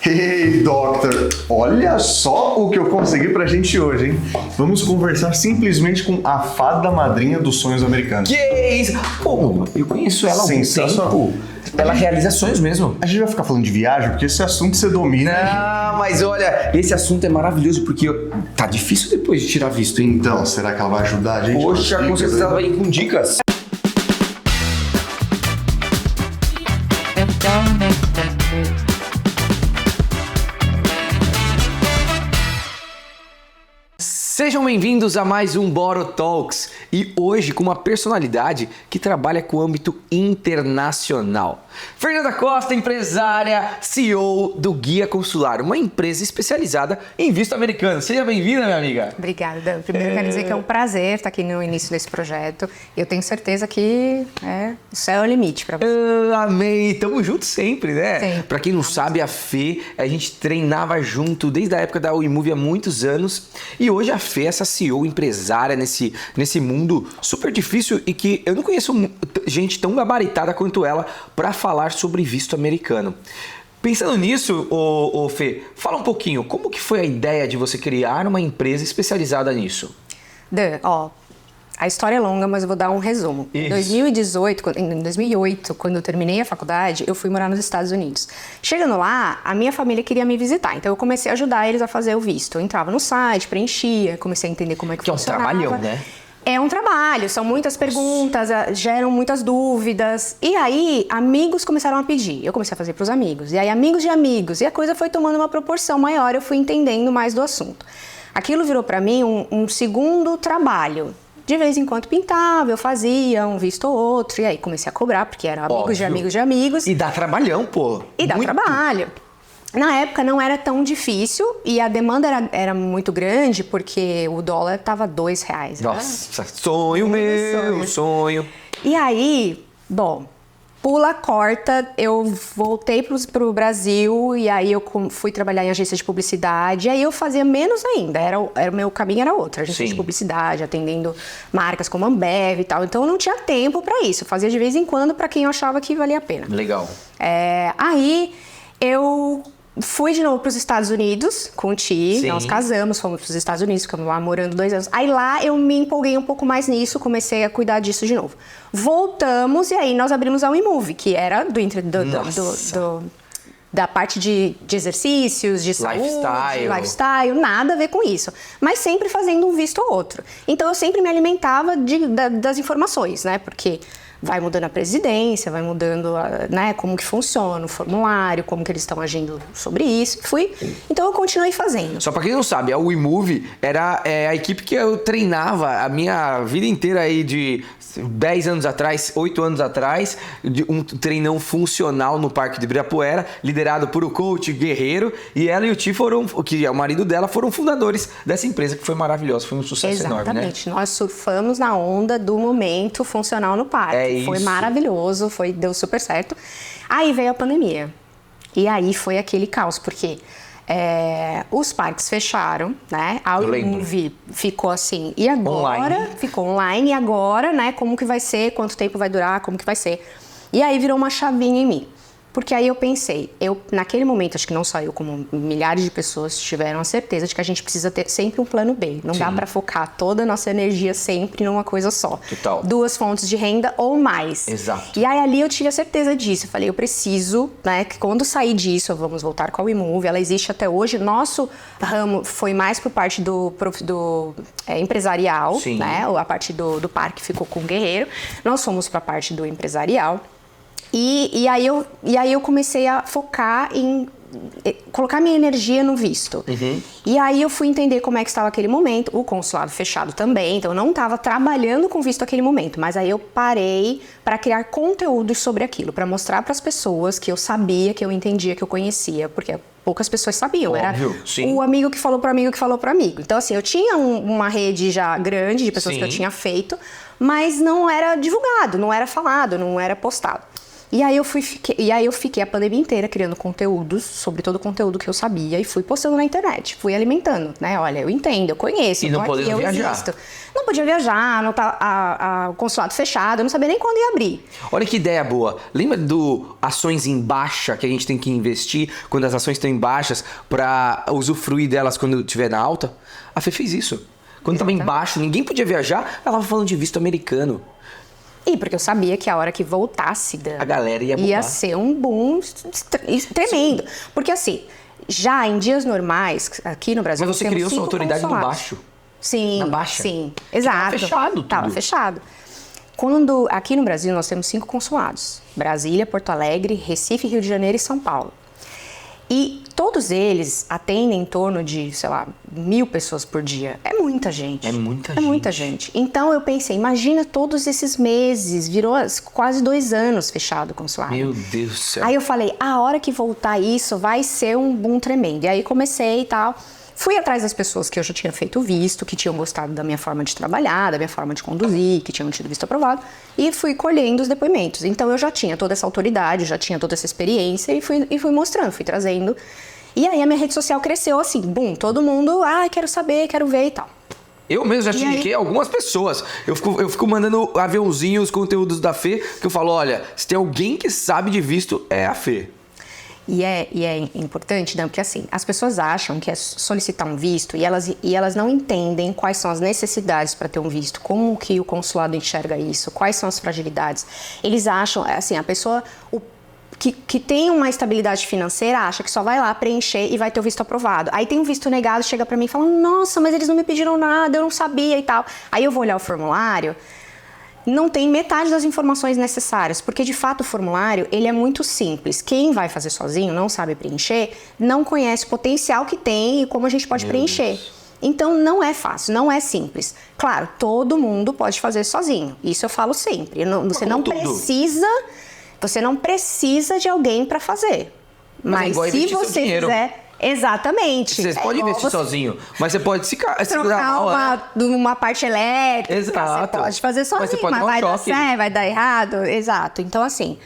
Hey, Doctor! Olha só o que eu consegui pra gente hoje, hein? Vamos conversar simplesmente com a fada madrinha dos sonhos americanos. Que isso? Pô, eu conheço ela há algum tempo. Ela realiza sonhos mesmo. A gente vai ficar falando de viagem, porque esse assunto você domina. Não, mas olha, esse assunto é maravilhoso porque tá difícil depois de tirar visto, hein? Então, será que ela vai ajudar a gente? Poxa, com certeza ela vai ir com dicas. Sejam bem-vindos a mais um Boro Talks e hoje com uma personalidade que trabalha com o âmbito internacional. Fernanda Costa, empresária, CEO do Guia Consular, uma empresa especializada em visto americano. Seja bem-vinda, minha amiga. Obrigada, Dan. Primeiro quero dizer que é um prazer estar aqui no início desse projeto. Eu tenho certeza que o céu é o limite para você. Amém. Tamo junto sempre, né? Sempre. Pra quem não sabe, a Fê, a gente treinava junto desde a época da WeMove há muitos anos e hoje a Fê é essa CEO empresária nesse mundo super difícil e que eu não conheço gente tão gabaritada quanto ela para falar sobre visto americano. Pensando nisso, Fê, fala um pouquinho, como que foi a ideia de você criar uma empresa especializada nisso? Dan, a história é longa, mas eu vou dar um resumo. Isso. Em 2008, quando eu terminei a faculdade, eu fui morar nos Estados Unidos. Chegando lá, a minha família queria me visitar, então eu comecei a ajudar eles a fazer o visto. Eu entrava no site, preenchia, comecei a entender como é que funcionava. É um trabalhão, né? É um trabalho, são muitas perguntas, geram muitas dúvidas. E aí, amigos começaram a pedir. Eu comecei a fazer para os amigos. E aí, amigos de amigos. E a coisa foi tomando uma proporção maior, eu fui entendendo mais do assunto. Aquilo virou para mim um segundo trabalho. De vez em quando pintava, eu fazia um visto ou outro. E aí, comecei a cobrar, porque eram amigos Óbvio. de amigos de amigos. E dá trabalhão, pô. E dá Muito. trabalho. Na época não era tão difícil e a demanda era muito grande porque o dólar estava R$2. Nossa, sonho meu, sonho. E aí, pula, corta, eu voltei pro Brasil e aí eu fui trabalhar em agência de publicidade. E aí eu fazia menos ainda, o meu caminho era outro, agência Sim. de publicidade, atendendo marcas como Ambev e tal. Então eu não tinha tempo para isso, eu fazia de vez em quando para quem eu achava que valia a pena. Legal. Aí eu fui de novo para os Estados Unidos com o Ti, Sim. nós casamos, fomos para os Estados Unidos, ficamos lá morando 2 anos. Aí lá eu me empolguei um pouco mais nisso, comecei a cuidar disso de novo. Voltamos e aí nós abrimos a WeMove, que era da parte de exercícios, de saúde, lifestyle, nada a ver com isso. Mas sempre fazendo um visto ou outro. Então eu sempre me alimentava das informações, né? Porque vai mudando a presidência, vai mudando, né, como que funciona o formulário, como que eles estão agindo sobre isso. Então eu continuei fazendo. Só pra quem não sabe, a WeMove era a equipe que eu treinava a minha vida inteira aí de 10 anos atrás, 8 anos atrás, de um treinão funcional no Parque de Ibirapuera, liderado por o coach Guerreiro, e ela e o Ti que é o marido dela, foram fundadores dessa empresa que foi maravilhosa, foi um sucesso enorme, né? Exatamente, nós surfamos na onda do momento funcional no parque. Foi maravilhoso, deu super certo. Aí veio a pandemia. E aí foi aquele caos, porque os parques fecharam, né? A WeMove ficou assim, e agora? Online. Ficou online, e agora, né? Como que vai ser? Quanto tempo vai durar? Como que vai ser? E aí virou uma chavinha em mim. Porque aí eu pensei, naquele momento, acho que não só eu, como milhares de pessoas tiveram a certeza de que a gente precisa ter sempre um plano B. Não dá pra focar toda a nossa energia sempre numa coisa só. Total. 2 fontes de renda ou mais. Exato. E aí ali eu tive a certeza disso. Eu falei, eu preciso, né, que quando sair disso, vamos voltar com a WeMove, ela existe até hoje. Nosso ramo foi mais por parte do empresarial, Sim. né? A parte do parque ficou com o Guerreiro. Nós fomos pra parte do empresarial. E aí eu comecei a focar em colocar minha energia no visto. Uhum. E aí eu fui entender como é que estava aquele momento, o consulado fechado também, então eu não estava trabalhando com visto naquele momento, mas aí eu parei para criar conteúdos sobre aquilo, para mostrar para as pessoas que eu sabia, que eu entendia, que eu conhecia, porque poucas pessoas sabiam, Óbvio, era sim. o amigo que falou para amigo que falou para amigo. Então assim, eu tinha uma rede já grande de pessoas Sim. que eu tinha feito, mas não era divulgado, não era falado, não era postado. E aí eu fiquei a pandemia inteira criando conteúdos sobre todo o conteúdo que eu sabia e fui postando na internet, fui alimentando, né? Olha, eu entendo, eu conheço, E não tô aqui, podia eu viajar. existo. Não podia viajar, não tá, o consulado fechado, eu não sabia nem quando ia abrir. Olha que ideia boa. Lembra do ações em baixa que a gente tem que investir quando as ações estão em baixas para usufruir delas quando estiver na alta? A Fê fez isso. Quando estava em baixo, ninguém podia viajar, ela estava falando de visto americano. E porque eu sabia que a hora que voltasse A galera ia bombar. ia ser um boom tremendo. Porque assim, já em dias normais, aqui no Brasil, Mas você nós temos criou sua 5 autoridade no consulados. baixo. Sim, Na Baixa? sim, Que exato. tava fechado tudo. Tava fechado. Aqui no Brasil nós temos 5 consulados: Brasília, Porto Alegre, Recife, Rio de Janeiro e São Paulo. E todos eles atendem em torno de, sei lá, 1.000 pessoas por dia. É muita gente. É muita É muita gente. Então eu pensei, imagina todos esses meses, virou quase 2 anos fechado o consulado. Meu Deus do céu. Aí eu falei, a hora que voltar isso vai ser um boom tremendo. E aí comecei e tal. Fui atrás das pessoas que eu já tinha feito visto, que tinham gostado da minha forma de trabalhar, da minha forma de conduzir, que tinham tido visto aprovado, e fui colhendo os depoimentos. Então eu já tinha toda essa autoridade, já tinha toda essa experiência e fui mostrando, fui trazendo. E aí a minha rede social cresceu assim, boom, todo mundo, quero saber, quero ver e tal. Eu mesmo já E aí? indiquei algumas pessoas. Eu fico mandando aviãozinho os conteúdos da Fê, que eu falo, olha, se tem alguém que sabe de visto, é a Fê. E é importante, né? Porque assim, as pessoas acham que é solicitar um visto e elas não entendem quais são as necessidades para ter um visto, como que o consulado enxerga isso, quais são as fragilidades. Eles acham, assim, a pessoa que tem uma estabilidade financeira acha que só vai lá preencher e vai ter o visto aprovado. Aí tem um visto negado, chega para mim e fala, nossa, mas eles não me pediram nada, eu não sabia e tal. Aí eu vou olhar o formulário, não tem metade das informações necessárias, porque de fato o formulário ele é muito simples. Quem vai fazer sozinho, não sabe preencher, não conhece o potencial que tem e como a gente pode preencher. Então não é fácil, não é simples. Claro, todo mundo pode fazer sozinho, isso eu falo sempre. Você não precisa de alguém para fazer. Mas igual se investir seu você dinheiro. fizer... Exatamente. Você pode igual investir você sozinho, mas você pode se trocar uma parte elétrica, Exato. você pode fazer sozinho, Mas você pode dar um vai dar choque. certo, vai dar errado, exato. Então, assim,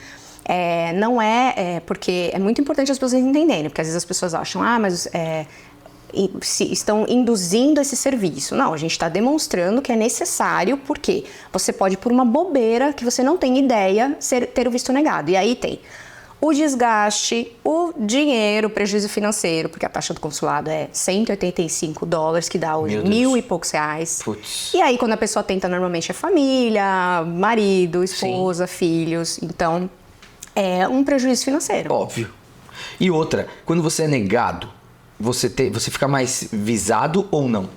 não porque é muito importante as pessoas entenderem, porque às vezes as pessoas acham, mas estão induzindo esse serviço. Não, a gente está demonstrando que é necessário, porque você pode, por uma bobeira que você não tem ideia, ter o visto negado. E aí tem o desgaste, o dinheiro, o prejuízo financeiro, porque a taxa do consulado é $185, que dá hoje Meu Deus. 1.000 e poucos reais. Putz. E aí, quando a pessoa tenta, normalmente é família, marido, esposa, filhos. Então, é um prejuízo financeiro. Óbvio. E outra, quando você é negado, você fica mais visado ou não?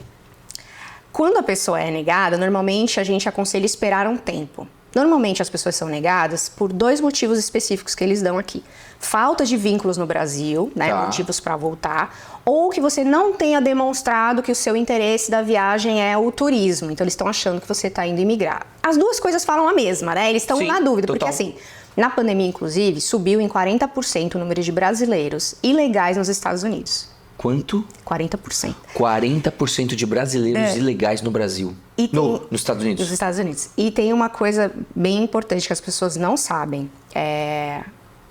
Quando a pessoa é negada, normalmente a gente aconselha esperar um tempo. Normalmente as pessoas são negadas por 2 motivos específicos que eles dão aqui. Falta de vínculos no Brasil, né, Tá. motivos para voltar, ou que você não tenha demonstrado que o seu interesse da viagem é o turismo. Então eles estão achando que você está indo imigrar. As duas coisas falam a mesma, né? Eles estão Sim, na dúvida, total. porque assim, na pandemia inclusive, subiu em 40% o número de brasileiros ilegais nos Estados Unidos. Quanto? 40%. 40% de brasileiros ilegais no Brasil. E tem- Nos Estados Unidos. Nos Estados Unidos. E tem uma coisa bem importante que as pessoas não sabem.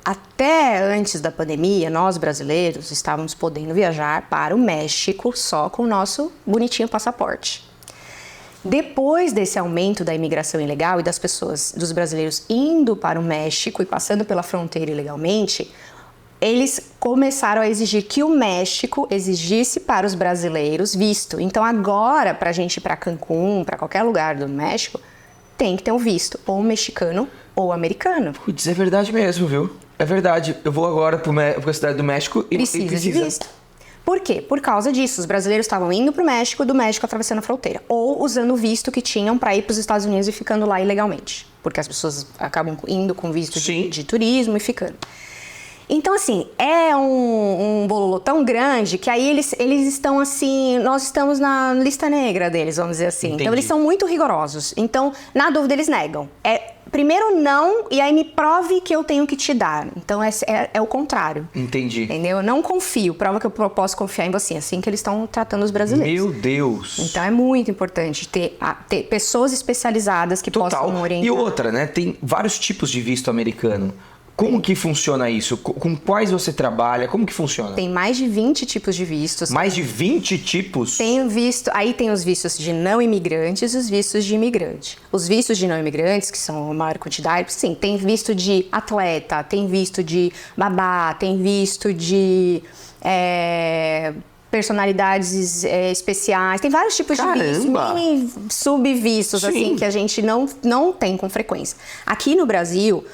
Até antes da pandemia, nós brasileiros estávamos podendo viajar para o México só com o nosso bonitinho passaporte. Depois desse aumento da imigração ilegal e dos brasileiros indo para o México e passando pela fronteira ilegalmente, eles começaram a exigir que o México exigisse para os brasileiros visto. Então agora, para a gente ir para Cancún, para qualquer lugar do México, tem que ter um visto, ou mexicano ou americano. Putz, é verdade mesmo, viu? É verdade. Eu vou agora para a cidade do México e Precisa de visto. Por quê? Por causa disso, os brasileiros estavam indo para o México, do México atravessando a fronteira, ou usando o visto que tinham para ir para os Estados Unidos e ficando lá ilegalmente, porque as pessoas acabam indo com visto de turismo e ficando. Então, assim, é um bololô tão grande que aí eles estão assim, nós estamos na lista negra deles, vamos dizer assim. Entendi. Então, eles são muito rigorosos. Então, na dúvida, eles negam. Primeiro não, e aí me prove que eu tenho que te dar. Então, é o contrário. Entendi. Entendeu? Eu não confio. Prova que eu posso confiar em você. Assim que eles estão tratando os brasileiros. Meu Deus. Então, é muito importante ter pessoas especializadas que Total. possam orientar. E outra, né? Tem vários tipos de visto americano. Como que funciona isso? Com quais você trabalha? Como que funciona? Tem mais de 20 tipos de vistos. Mais de 20 tipos? Aí tem os vistos de não imigrantes e os vistos de imigrante. Os vistos de não imigrantes, que são a maior quantidade, sim, tem visto de atleta, tem visto de babá, tem visto de personalidades especiais, tem vários tipos de vistos, mini subvistos, assim, que a gente não tem com frequência. Aqui no Brasil,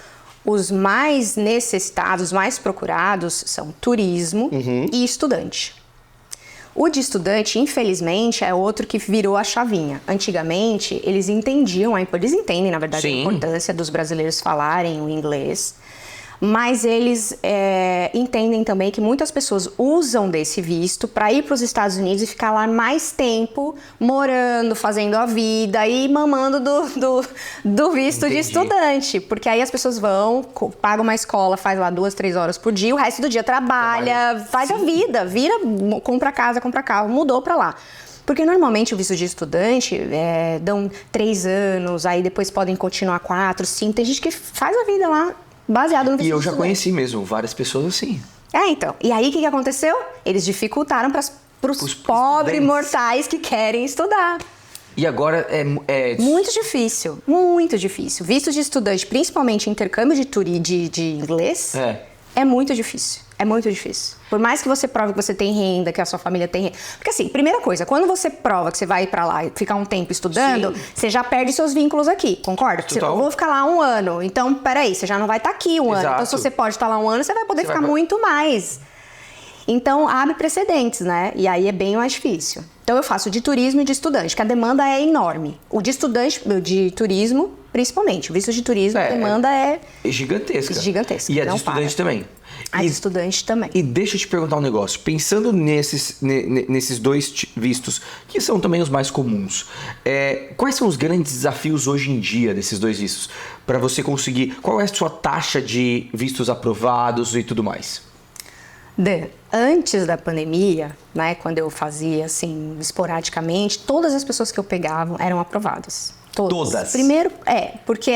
os mais necessitados, os mais procurados são turismo e estudante. O de estudante, infelizmente, é outro que virou a chavinha. Antigamente, eles entendiam, eles entendem, na verdade, a importância dos brasileiros falarem o inglês, mas eles entendem também que muitas pessoas usam desse visto para ir para os Estados Unidos e ficar lá mais tempo morando, fazendo a vida e mamando do visto de estudante. Porque aí as pessoas vão, pagam uma escola, faz lá 2, 3 horas por dia, o resto do dia trabalha. Faz a vida, compra casa, compra carro, mudou para lá. Porque normalmente o visto de estudante dão 3 anos, aí depois podem continuar 4, 5. Tem gente que faz a vida lá baseado no visto. E eu já conheci mesmo várias pessoas assim. Então. E aí o que aconteceu? Eles dificultaram para os pobres mortais que querem estudar. E agora Muito difícil, muito difícil. Visto de estudante, principalmente intercâmbio de inglês, é muito difícil. É muito difícil. Por mais que você prove que você tem renda, que a sua família tem renda. Porque assim, primeira coisa, quando você prova que você vai pra lá e ficar um tempo estudando, você já perde seus vínculos aqui, concorda? Eu vou ficar lá 1 ano, então peraí, você já não vai estar aqui 1 ano. Então se você pode estar lá 1 ano, você vai poder ficar muito mais. Então abre precedentes, né? E aí é bem mais difícil. Então eu faço de turismo e de estudante, que a demanda é enorme. O de estudante, de turismo, principalmente. O visto de turismo, a demanda é gigantesca. Gigantesca. E a de estudante também. A de estudante também. E deixa eu te perguntar um negócio. Pensando nesses 2 vistos, que são também os mais comuns, quais são os grandes desafios hoje em dia desses 2 vistos? Para você conseguir... Qual é a sua taxa de vistos aprovados e tudo mais? Antes da pandemia, né, quando eu fazia assim, esporadicamente, todas as pessoas que eu pegava eram aprovadas. Todas? Primeiro, porque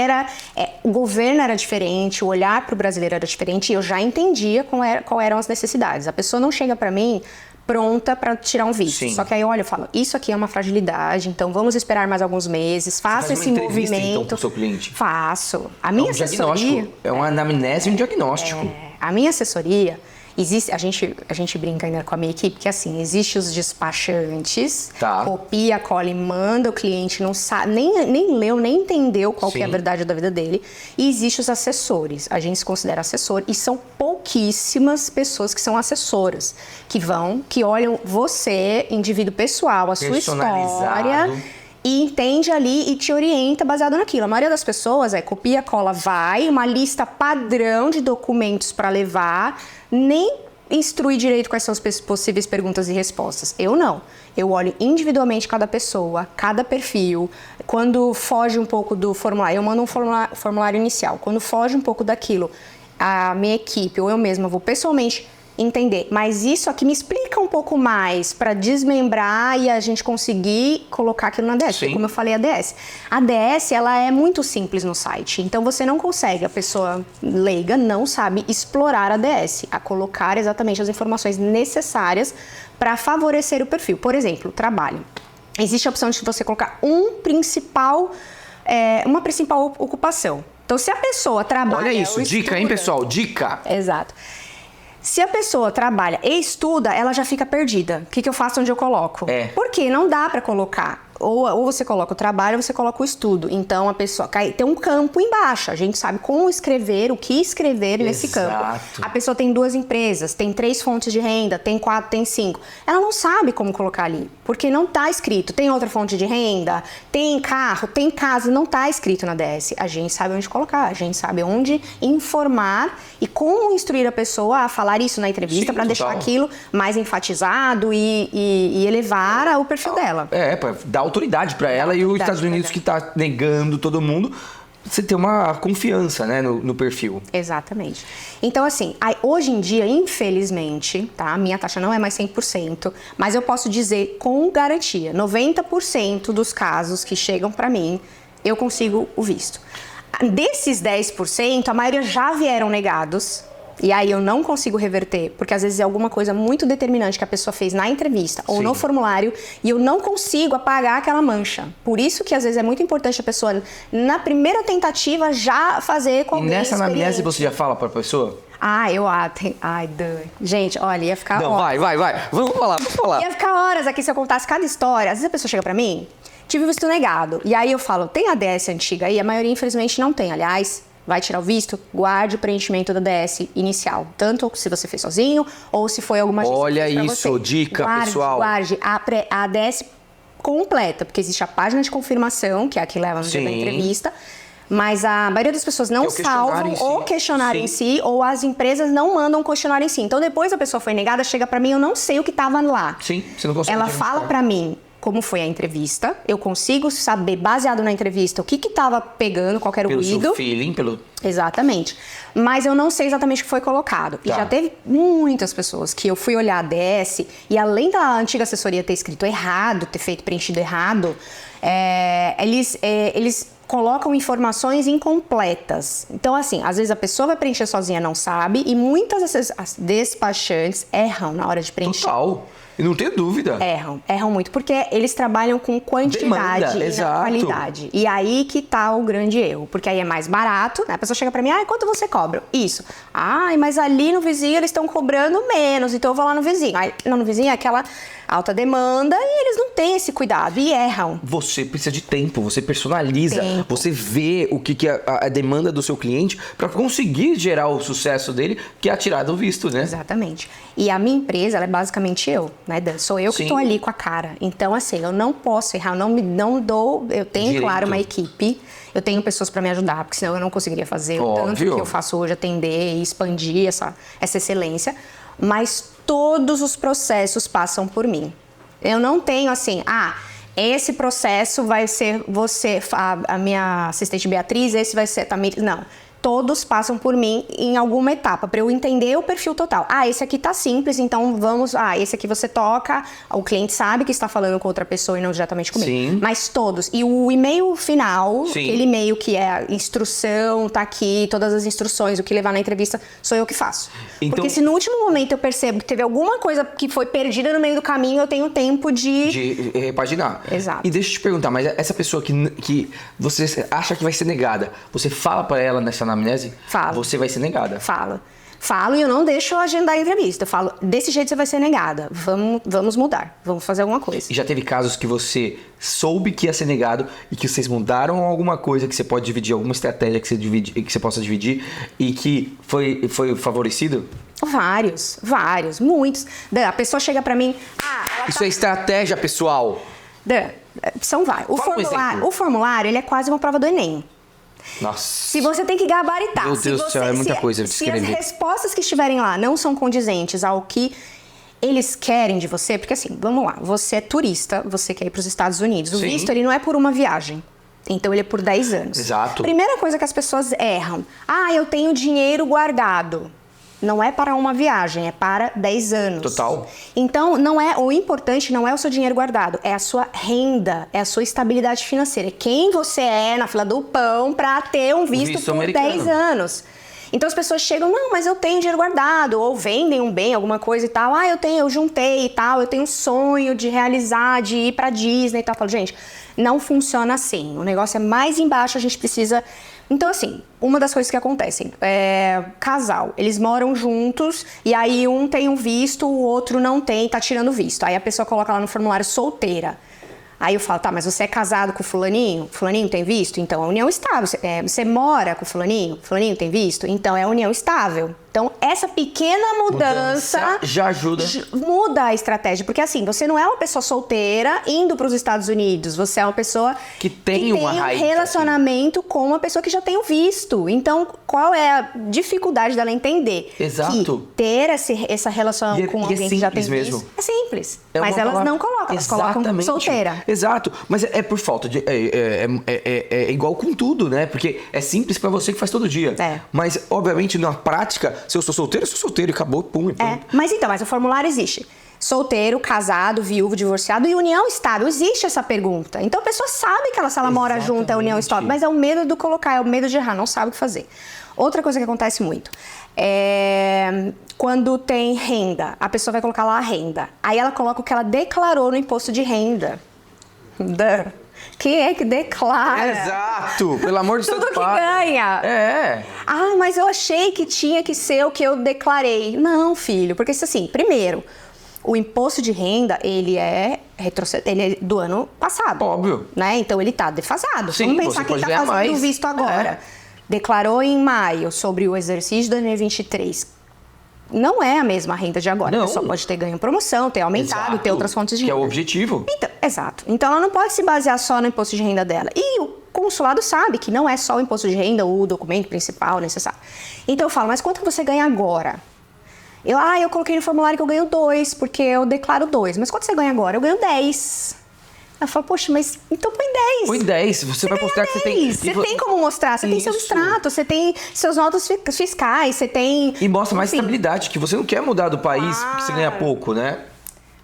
o governo era diferente, o olhar para o brasileiro era diferente e eu já entendia qual eram as necessidades. A pessoa não chega para mim pronta para tirar um visto. Só que aí eu falo, isso aqui é uma fragilidade, então vamos esperar mais alguns meses, faça esse movimento. Então, para o seu cliente? Faço. A minha assessoria... É uma anamnese e um diagnóstico. A minha assessoria... a gente brinca ainda com a minha equipe que assim, existe os despachantes, copia, cola e manda, o cliente não sabe, nem leu, nem entendeu qual que é a verdade da vida dele. E existe os assessores, a gente se considera assessor e são pouquíssimas pessoas que são assessoras, que olham você, indivíduo pessoal, a sua história e entende ali e te orienta baseado naquilo. A maioria das pessoas copia, cola, vai, uma lista padrão de documentos para levar, nem instrui direito quais são as possíveis perguntas e respostas. Eu não. Eu olho individualmente cada pessoa, cada perfil. Quando foge um pouco do formulário, eu mando um formulário inicial. Quando foge um pouco daquilo, a minha equipe ou eu mesma vou pessoalmente entender, mas isso aqui me explica um pouco mais para desmembrar e a gente conseguir colocar aquilo na DS. Como eu falei, a DS ela é muito simples no site, então você não consegue, a pessoa leiga não sabe explorar a DS, a colocar exatamente as informações necessárias para favorecer o perfil. Por exemplo, trabalho. Existe a opção de você colocar uma principal ocupação. Então, se a pessoa trabalha... Olha isso, dica, hein, pessoal? Dica! Exato. Se a pessoa trabalha e estuda, ela já fica perdida. O que eu faço onde eu coloco? Porque não dá para colocar. Ou você coloca o trabalho ou você coloca o estudo. Então a pessoa tem um campo embaixo. A gente sabe como escrever, o que escrever nesse campo. A pessoa tem 2 empresas, tem 3 fontes de renda, tem 4, tem 5. Ela não sabe como colocar ali, porque não está escrito. Tem outra fonte de renda, tem carro, tem casa, não está escrito na DS. A gente sabe onde colocar, a gente sabe onde informar e como instruir a pessoa a falar isso na entrevista para deixar aquilo mais enfatizado e elevar o perfil dela. Para dar autoridade para ela e os Estados Unidos que está negando todo mundo, você ter uma confiança, né, no perfil. Exatamente. Então, assim, hoje em dia, infelizmente, tá, a minha taxa não é mais 100%, mas eu posso dizer com garantia, 90% dos casos que chegam para mim, eu consigo o visto. Desses 10%, a maioria já vieram negados. E aí eu não consigo reverter, porque às vezes é alguma coisa muito determinante que a pessoa fez na entrevista ou no formulário e eu não consigo apagar aquela mancha. Por isso que às vezes é muito importante a pessoa, na primeira tentativa, já fazer com alguém E nessa experiente. anamnese você já fala pra pessoa? Gente, olha, ia ficar Não, horas. vai. Vamos falar. Ia ficar horas aqui se eu contasse cada história. Às vezes a pessoa chega pra mim, tive o visto negado. E aí eu falo, tem a DS antiga aí? A maioria, infelizmente, não tem. Aliás, vai tirar o visto, guarde o preenchimento da DS inicial. Tanto se você fez sozinho ou se foi alguma agência Olha que fez pra isso, você. dica, Guarde, pessoal. Guarde a DS completa, porque existe a página de confirmação, que é a que leva no dia da Sim. entrevista. Mas a maioria das pessoas não É o questionário salvam em si. ou questionário em si, ou as empresas não mandam questionário em si. Então, depois a pessoa foi negada, chega pra mim, eu não sei o que estava lá. Sim, você não consegue Ela identificar. fala pra mim como foi a entrevista, eu consigo saber, baseado na entrevista, o que estava pegando, qual era o Pelo ruído. seu feeling, pelo... Exatamente. Mas eu não sei exatamente o que foi colocado. E Tá. já teve muitas pessoas que eu fui olhar a DS e além da antiga assessoria ter escrito errado, ter feito preenchido errado, eles colocam informações incompletas. Então, assim, às vezes a pessoa vai preencher sozinha, não sabe, e muitas as despachantes erram na hora de preencher. Total. E não tenho dúvida. Erram muito, porque eles trabalham com quantidade Demanda, e exato. não qualidade. E aí que tá o grande erro, porque aí é mais barato, né? A pessoa chega pra mim, quanto você cobra? Isso. Mas ali no vizinho eles estão cobrando menos, então eu vou lá no vizinho. Aí, não, no vizinho é aquela alta demanda e eles não têm esse cuidado e erram. Você precisa de tempo, você personaliza, Tempo. você vê o que é a demanda do seu cliente para conseguir gerar o sucesso dele, que é a tirada do visto, né? Exatamente. E a minha empresa, ela é basicamente eu, né, Dan? Sou eu que Sim. tô ali com a cara. Então, assim, eu não posso errar, não dou... Eu tenho, Direito. claro, uma equipe, eu tenho pessoas para me ajudar, porque senão eu não conseguiria fazer o tanto Óbvio. que eu faço hoje, atender e expandir essa excelência. Mas todos os processos passam por mim. Eu não tenho assim, esse processo vai ser você, a minha assistente Beatriz, esse vai ser a Tamires. Não. Todos passam por mim em alguma etapa, para eu entender o perfil total. Esse aqui tá simples, então vamos... esse aqui você toca, o cliente sabe que está falando com outra pessoa e não diretamente comigo. Sim. Mas todos. E o e-mail final, Sim. aquele e-mail que é a instrução, tá aqui, todas as instruções, o que levar na entrevista, sou eu que faço. Então- Porque se no último momento eu percebo que teve alguma coisa que foi perdida no meio do caminho, eu tenho tempo De repaginar. Exato. E deixa eu te perguntar, mas essa pessoa que você acha que vai ser negada, você fala pra ela nessa anamnese? Falo. Você vai ser negada. Falo e eu não deixo agendar a entrevista. Eu falo, desse jeito você vai ser negada. Vamos mudar. Vamos fazer alguma coisa. E já teve casos que você soube que ia ser negado e que vocês mudaram alguma coisa que você pode dividir, alguma estratégia que você possa dividir e que foi favorecido? Vários, muitos. Dan, a pessoa chega pra mim, ela Isso é estratégia, pessoal. Dan, são vários. Fala um exemplo. O formulário, ele é quase uma prova do Enem. Nossa. Se você tem que gabaritar. Meu Deus do céu, é muita coisa de Se as escrever. respostas que estiverem lá não são condizentes ao que eles querem de você, porque assim, vamos lá, você é turista, você quer ir para os Estados Unidos. O Sim. visto, ele não é por uma viagem. Então, ele é por 10 anos. Exato. Primeira coisa que as pessoas erram. Eu tenho dinheiro guardado. Não é para uma viagem, é para 10 anos. Total. Então, o importante não é o seu dinheiro guardado, é a sua renda, é a sua estabilidade financeira. É quem você é na fila do pão para ter um visto por americano. 10 anos. Então as pessoas chegam, não, mas eu tenho dinheiro guardado, ou vendem um bem, alguma coisa e tal. Eu juntei e tal, eu tenho um sonho de realizar, de ir pra Disney e tal. Eu falo, gente, não funciona assim. O negócio é mais embaixo, a gente precisa... Então, assim, uma das coisas que acontecem é casal, eles moram juntos e aí um tem um visto, o outro não tem, tá tirando visto. Aí a pessoa coloca lá no formulário solteira. Aí eu falo, tá, mas você é casado com o fulaninho? Fulaninho tem visto? Então é união estável. Você mora com o fulaninho? Fulaninho tem visto? Então é união estável. Então essa pequena mudança já ajuda. Muda a estratégia. Porque assim, você não é uma pessoa solteira indo para os Estados Unidos. Você é uma pessoa que tem uma raiz, relacionamento com uma pessoa que já tem o visto. Então, qual é a dificuldade dela entender? Exato. Que ter essa relação com alguém que já tem mesmo. visto é simples. É mas uma elas palavra- não colocam, elas Exatamente. colocam solteira. Exato, mas é por falta de... É igual com tudo, né? Porque é simples pra você que faz todo dia. É. Mas, obviamente, na prática, se eu sou solteiro e acabou, pum. Mas o formulário existe. solteiro, casado, viúvo, divorciado e união estável. Existe essa pergunta. Então a pessoa sabe que se ela mora junto é união estável, mas é o medo do colocar, é o medo de errar, não sabe o que fazer. Outra coisa que acontece muito é quando tem renda, a pessoa vai colocar lá a renda. Aí ela coloca o que ela declarou no imposto de renda. Quem é que declara? Exato! Pelo amor de Deus. Tudo que ganha. É. Ah, mas eu achei que tinha que ser o que eu declarei. Não, filho, porque assim, primeiro, o imposto de renda, ele é do ano passado. Óbvio. Né? Então ele tá defasado. Sim, vamos pensar você quem pode tá ganhar fazendo o mais. visto agora. Declarou em maio sobre o exercício de 2023. Não é a mesma renda de agora. Não. A pessoa pode ter ganho promoção, ter aumentado, ter outras fontes de que renda. é o objetivo. Então, exato. Então ela não pode se basear só no imposto de renda dela. E o consulado sabe que não é só o imposto de renda o documento principal necessário. Então eu falo, mas quanto você ganha agora? Eu coloquei no formulário que eu ganho 2, porque eu declaro 2. Mas quanto você ganha agora? Eu ganho 10. Ela fala, poxa, mas então põe 10. Põe 10, você vai mostrar que você tem... Você tem como mostrar, você tem seu Isso. extrato, você tem seus notas fiscais, você tem... E mostra mais enfim. estabilidade, que você não quer mudar do país porque você ganha pouco, né?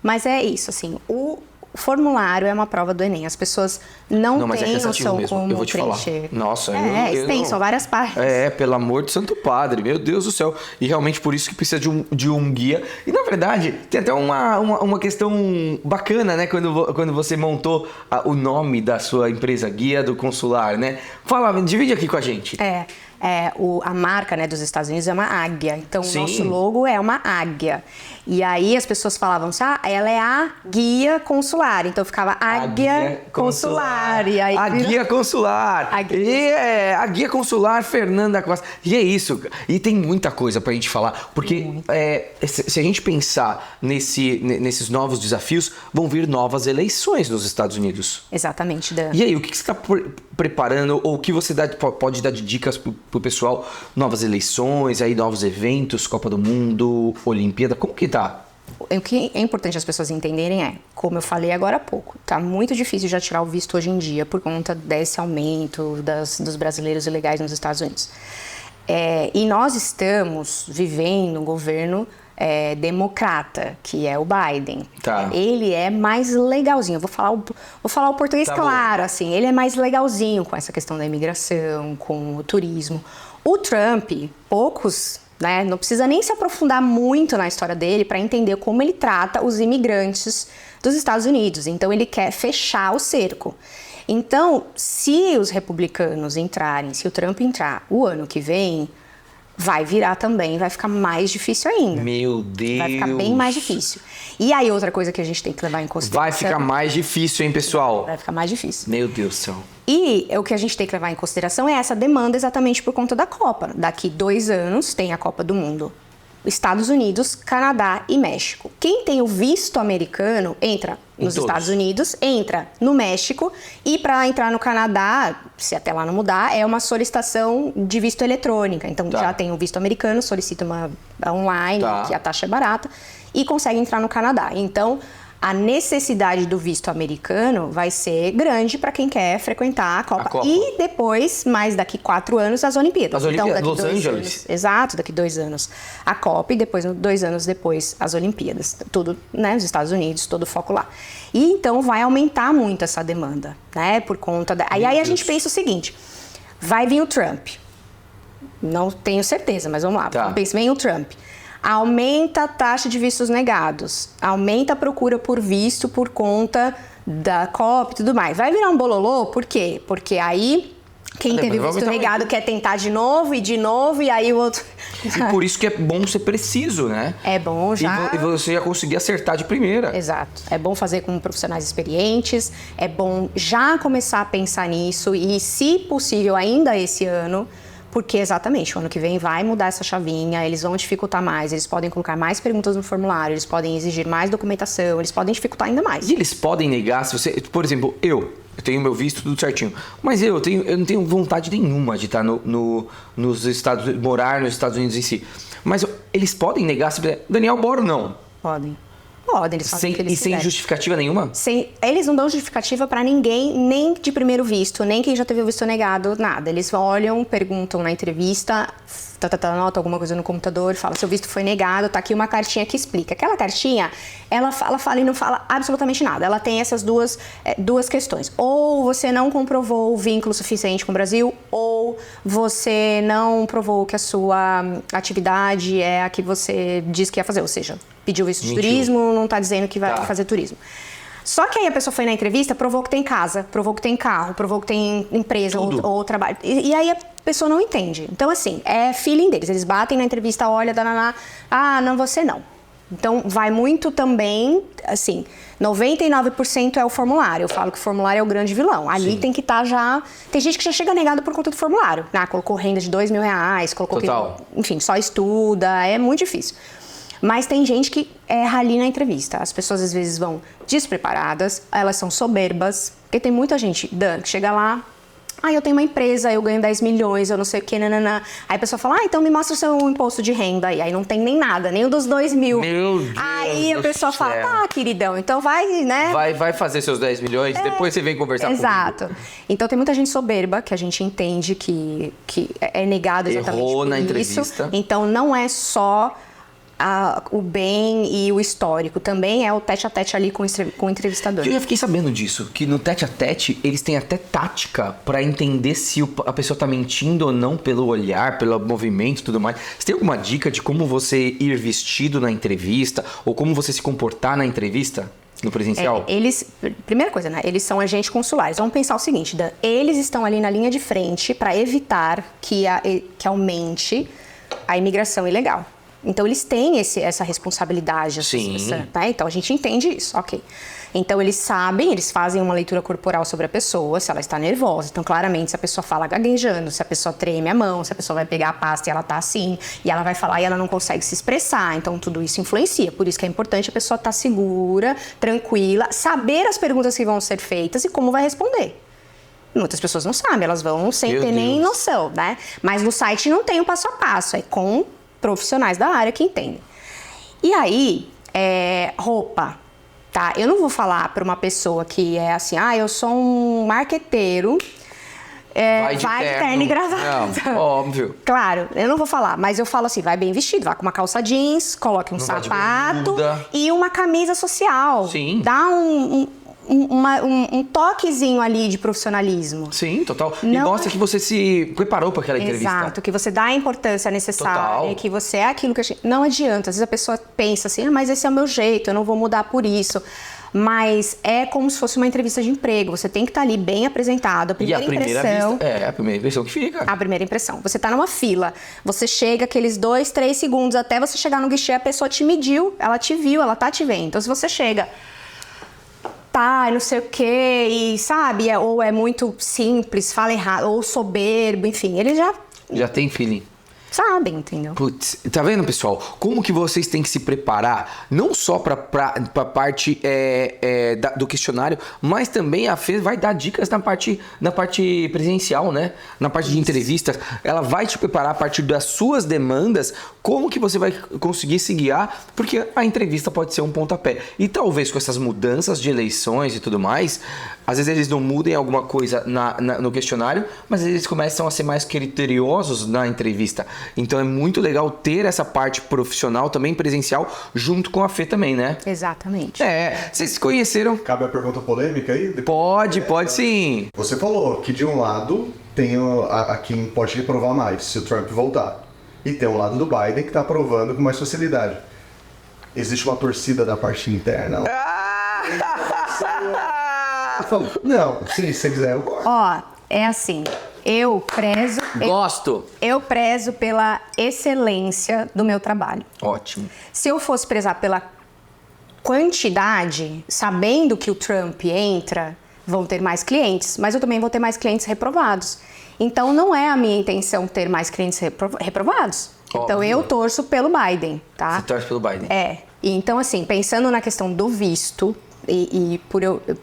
Mas é isso, assim, o formulário é uma prova do Enem. As pessoas não Mas é têm cansativo noção mesmo, como eu vou te falar. preencher. Nossa, são várias partes. Pelo amor de Santo Padre, meu Deus do céu. E realmente por isso que precisa de um guia. E na verdade, tem até uma questão bacana, né? Quando você montou o nome da sua empresa, Guia do Consular, né? Fala, divide aqui com a gente. A marca, né, dos Estados Unidos é uma águia. Então, Sim. o nosso logo é uma águia. E aí as pessoas falavam assim, ela é a guia consular. Então ficava águia consular. E aí, a guia consular. A guia. A guia consular Fernanda Costa. E é isso. E tem muita coisa pra gente falar. Porque se a gente pensar nesses novos desafios, vão vir novas eleições nos Estados Unidos. Exatamente, Dan. E aí, o que você está preparando, ou o que você pode dar de dicas pro pessoal? Novas eleições, aí novos eventos, Copa do Mundo, Olimpíada, como que tá? O que é importante as pessoas entenderem como eu falei agora há pouco, tá muito difícil já tirar o visto hoje em dia por conta desse aumento dos brasileiros ilegais nos Estados Unidos. E nós estamos vivendo um governo democrata, que é o Biden. Tá. Ele é mais legalzinho. Eu vou falar o português claro, assim. Ele é mais legalzinho com essa questão da imigração, com o turismo. O Trump, poucos, né, não precisa nem se aprofundar muito na história dele para entender como ele trata os imigrantes dos Estados Unidos. Então ele quer fechar o cerco. Então, se os republicanos entrarem, se o Trump entrar o ano que vem, vai virar também, vai ficar mais difícil ainda. Meu Deus! Vai ficar bem mais difícil. E aí, outra coisa que a gente tem que levar em consideração... Vai ficar mais difícil, hein, pessoal? Vai ficar mais difícil. Meu Deus do céu. E o que a gente tem que levar em consideração é essa demanda exatamente por conta da Copa. Daqui 2 anos tem a Copa do Mundo. Estados Unidos, Canadá e México. Quem tem o visto americano entra nos Estados Unidos, entra no México, e para entrar no Canadá, se até lá não mudar, é uma solicitação de visto eletrônica. Então já tem o visto americano, solicita uma online, que a taxa é barata, e consegue entrar no Canadá. Então a necessidade do visto americano vai ser grande para quem quer frequentar a Copa. E depois, mais daqui 4 anos, as Olimpíadas. Então, daqui Los 2 Angeles. Anos. Exato, daqui 2 anos a Copa e depois, 2 anos depois, as Olimpíadas. Tudo, né, nos Estados Unidos, todo o foco lá. E então vai aumentar muito essa demanda, né, por conta da... Aí a gente pensa o seguinte, vai vir o Trump. Não tenho certeza, mas vamos lá. Vem o Trump. Aumenta a taxa de vistos negados, aumenta a procura por visto por conta da Copa e tudo mais. Vai virar um bololô, por quê? Porque aí quem teve visto negado quer tentar de novo, e aí o outro... E por isso que é bom ser preciso, né? É bom já... E você já conseguir acertar de primeira. Exato. É bom fazer com profissionais experientes, é bom já começar a pensar nisso e, se possível, ainda esse ano... Porque exatamente, o ano que vem vai mudar essa chavinha, eles vão dificultar mais, eles podem colocar mais perguntas no formulário, eles podem exigir mais documentação, eles podem dificultar ainda mais. E eles podem negar, se você, por exemplo, eu tenho meu visto tudo certinho, mas eu não tenho vontade nenhuma de estar nos Estados Unidos, morar nos Estados Unidos em si. Mas eles podem negar, se Daniel, bora ou não? Podem. podem, eles fazem o que eles E sem quiserem. justificativa nenhuma? Eles não dão justificativa pra ninguém, nem de primeiro visto, nem quem já teve o visto negado, nada. Eles olham, perguntam na entrevista, anota alguma coisa no computador, fala, seu visto foi negado, tá aqui uma cartinha que explica. Aquela cartinha, ela fala e não fala absolutamente nada. Ela tem essas duas questões. Ou você não comprovou o vínculo suficiente com o Brasil, ou você não provou que a sua atividade é a que você diz que ia fazer, ou seja, pediu visto de turismo, não tá dizendo que vai fazer turismo. Só que aí a pessoa foi na entrevista, provou que tem casa, provou que tem carro, provou que tem empresa ou trabalho. E aí a pessoa não entende. Então, assim, é feeling deles. Eles batem na entrevista, olha, não, você não. Então, vai muito também, assim, 99% é o formulário. Eu falo que o formulário é o grande vilão. Ali tem que estar já... Tem gente que já chega negado por conta do formulário. Colocou renda de R$2.000, colocou... Enfim, só estuda, é muito difícil. Mas tem gente que erra ali na entrevista. As pessoas às vezes vão despreparadas, elas são soberbas. Porque tem muita gente, Dan, que chega lá, eu tenho uma empresa, eu ganho 10 milhões, eu não sei o que, nananã. Aí a pessoa fala, então me mostra o seu imposto de renda. Aí não tem nem nada, nem o dos 2 mil. Meu Deus. Aí a pessoa fala, queridão, então vai, né? Vai fazer seus 10 milhões, depois você vem conversar comigo. Exato. Então tem muita gente soberba que a gente entende que é negado exatamente Errou por na isso. entrevista. Então não é só o bem e o histórico, também é o tete-a-tete ali com o entrevistador. Eu já fiquei sabendo disso, que no tete-a-tete eles têm até tática pra entender se a pessoa tá mentindo ou não pelo olhar, pelo movimento e tudo mais. Você tem alguma dica de como você ir vestido na entrevista ou como você se comportar na entrevista? No presencial? Primeira coisa, né? Eles são agentes consulares. Vamos pensar o seguinte, Dan, eles estão ali na linha de frente para evitar que aumente a imigração ilegal. Então, eles têm essa responsabilidade. Sim. Né? Então, a gente entende isso, ok. Então, eles sabem, eles fazem uma leitura corporal sobre a pessoa, se ela está nervosa. Então, claramente, se a pessoa fala gaguejando, se a pessoa treme a mão, se a pessoa vai pegar a pasta e ela tá assim, e ela vai falar e ela não consegue se expressar. Então, tudo isso influencia. Por isso que é importante a pessoa estar segura, tranquila, saber as perguntas que vão ser feitas e como vai responder. Muitas pessoas não sabem, elas vão sem ter nem noção, né? Mas no site não tem o passo a passo, é com profissionais da área que entendem. E aí, roupa, tá? Eu não vou falar para uma pessoa que é assim, eu sou um marqueteiro, vai de terno e gravata. Não, óbvio. Claro, eu não vou falar, mas eu falo assim, vai bem vestido, vai com uma calça jeans, coloque um sapato e uma camisa social. Sim. Dá um toquezinho ali de profissionalismo. Sim, total. E mostra que você se preparou para aquela entrevista. Exato, que você dá a importância necessária, Total. que você é aquilo que a gente... Não adianta, às vezes a pessoa pensa assim, mas esse é o meu jeito, eu não vou mudar por isso. Mas é como se fosse uma entrevista de emprego, você tem que estar ali bem apresentado, a primeira impressão... a primeira impressão que fica. A primeira impressão. Você tá numa fila, você chega aqueles 2, 3 segundos até você chegar no guichê, a pessoa te mediu, ela te viu, ela tá te vendo. Então se você chega... não sei o quê, e sabe, ou é muito simples, fala errado, ou soberbo, enfim, ele Já tem feeling. sabem, entendeu? Putz, tá vendo, pessoal? Como que vocês têm que se preparar, não só pra parte do questionário, mas também a Fê vai dar dicas na parte presencial, né? Na parte de entrevistas. Ela vai te preparar a partir das suas demandas, como que você vai conseguir se guiar, porque a entrevista pode ser um pontapé. E talvez com essas mudanças de eleições e tudo mais, às vezes eles não mudem alguma coisa no questionário, mas eles começam a ser mais criteriosos na entrevista. Então é muito legal ter essa parte profissional, também presencial, junto com a Fê também, né? Exatamente. Vocês se conheceram? Cabe a pergunta polêmica aí? Pode sim. Você falou que de um lado tem a quem pode reprovar mais se o Trump voltar. E tem um lado do Biden que está aprovando com mais facilidade. Existe uma torcida da parte interna? Não, se você quiser eu gosto. É assim, eu prezo pela excelência do meu trabalho. Ótimo. Se eu fosse prezar pela quantidade, sabendo que o Trump entra, vão ter mais clientes, mas eu também vou ter mais clientes reprovados. Então não é a minha intenção ter mais clientes reprovados. Óbvio. Então eu torço pelo Biden, tá? Você torce pelo Biden. E então assim, pensando na questão do visto,